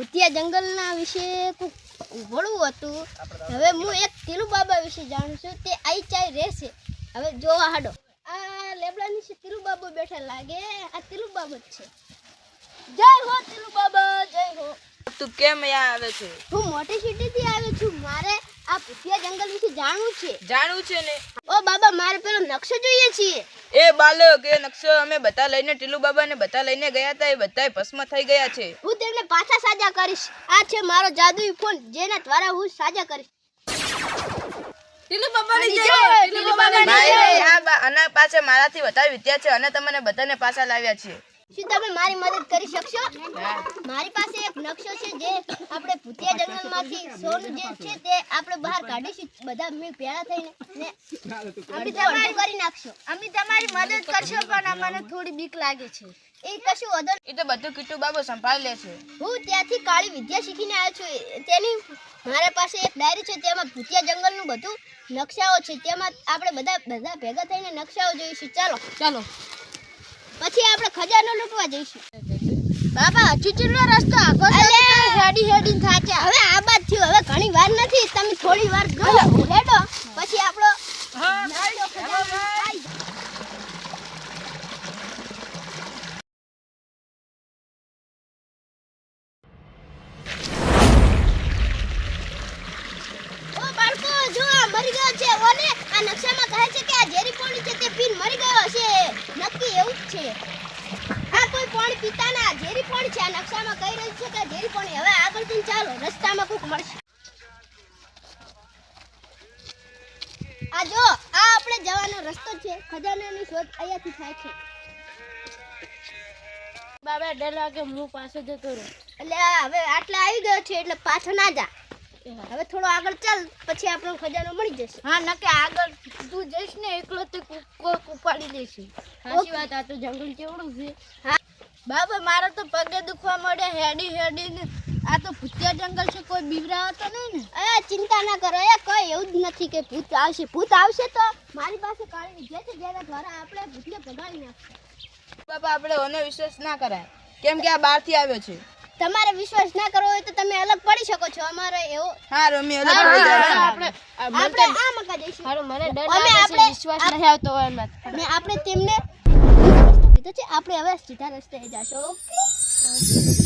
ભૂતિયા જંગલના વિશે ભણવું હતું. હવે હું એક તીલુ બાબા વિશે જાણું છું. તે આઈ ચાઈ રહેશે. હવે જોવા હાડો. આ લેબડા નીચે તીલુ બાબો બેઠા લાગે. આ તીલુ બાબો જ છે. જય હો તીલુ બાબા, જય હો. તું કેમ અહીંયા આવે છે? હું મોટી સિટીથી આવ્યો છું. મારે આ ભૂતિયા જંગલ વિશે જાણવું છે. જાણવું છે ને? ઓ બાબા, મારે પેલો નકશો જોઈએ છે. એ બાલક, એ નકશો અમે બધા લઈને ટીલુ બાબાને બધા લઈને ગયા હતા. એ બધાય ભસ્મ થઈ ગયા છે. હું તેમને પાછા સાજા કરીશ. આ છે મારો જાદુઈ ફોન, જેના દ્વારા હું સાજા કરીશ. ટીલુ બાબાની જય, ટીલુ બાબાની જય. આના પાછળ મારાથી વધારે વિદ્યા છે અને તમને બધાને પાછા લાવ્યા છે. શું તમે મારી મદદ કરી શકશો? મારી પાસે એક નકશો છે જે આપણે ભૂતિયા જંગલમાંથી સોનું જે છે તે આપણે બહાર કાઢીશું. બધા મેં ભેળા થઈને ને આપણે તમારી કરી નાખશો. અમે તમારી મદદ કરશો, પણ અમને થોડી બીક લાગે છે. એ કશું વધુ એ તો બધું કીટુ બાબો સંભાળી લે છે. હું ત્યાંથી કાળી વિદ્યા શીખીને આવ્યો છું. તેની મારા પાસે એક ડાયરી છે, તેમાં ભૂતિયા જંગલનું બધું નકશાઓ છે. તેમાં આપણે બધા ભેગા થઈને નકશાઓ જોઈશું. ચાલો ચાલો, પછી આપણે ખજાનો લૂંટવા જઈશું. બાબા, હજુ કેટલો રસ્તો આગળ હેડી થાચા. હવે આ બાદ થયું. હવે ઘણી વાર નથી. તમે થોડી વાર હેડો, પછી આપણો નાળિયો ખજાનો આવી જાય. ઓ બાળકો, જો આ મરી ગયો છે. ઓને આ નકશામાં કહે છે કે આ ઝેરી પાણી છે તે પીને મરી ગયો છે. નક્કી એવું જ છે. આ કોઈ પાણી પીતા ના, ઝેરી પાણી છે. આ નકશામાં કહી રહ્યું છે કે ઝેરી પાણી. હવે આગળથી ચાલો, રસ્તામાં કોક મળશે. આ જો, આ આપણે જવાનો રસ્તો છે. ખજાનાની શોધ અહીંયાથી થાય છે. બાબા, ડર લાગે, હું પાછો જતો રહું. એટલે હવે આટલા આવી ગયો છે એટલે પાછો ના જા. હવે થોડો આગળ ચાલ, પછી આપણો ખજાનો મળી જશે. હા, નકે આગળ તું જઈશ ને એકલો તે કોક ઉપાડી લેશે. સાચી વાત. આ તો જંગલ કેવડું છે. હા બાબા, મારે તો પગે દુખવા મળ્યા હેડીને. આ તો ભૂતિયા જંગલ છે, કોઈ બીવરાવતો નહીં ને? એ ચિંતા ના કરો. એ કઈ એવું જ નથી કે ભૂત આવશે. ભૂત આવશે તો મારી પાસે કાળી વિદ્યા છે, જેના દ્વારા આપણે ભૂતને ભગાડી નાખશું. બાબા, આપણે ઓનો વિશ્વાસ ના કરાય, કેમ કે આ બહારથી આવ્યો છે. તમારે વિશ્વાસ ના કરવો હોય તો તમે અલગ પડી શકો છો. અમારે એવો હા, રમી અલગ પડી જાય. આપણે આ મકા જઈશું. હારું, મને ડર અમે લાગે છે, આપણે વિશ્વાસ નહીં આવતો હોય એમાં. ને આપણે તેમને રસ્તો કીધો છે. આપણે હવે સીધા રસ્તે જઈશું. ઓકે.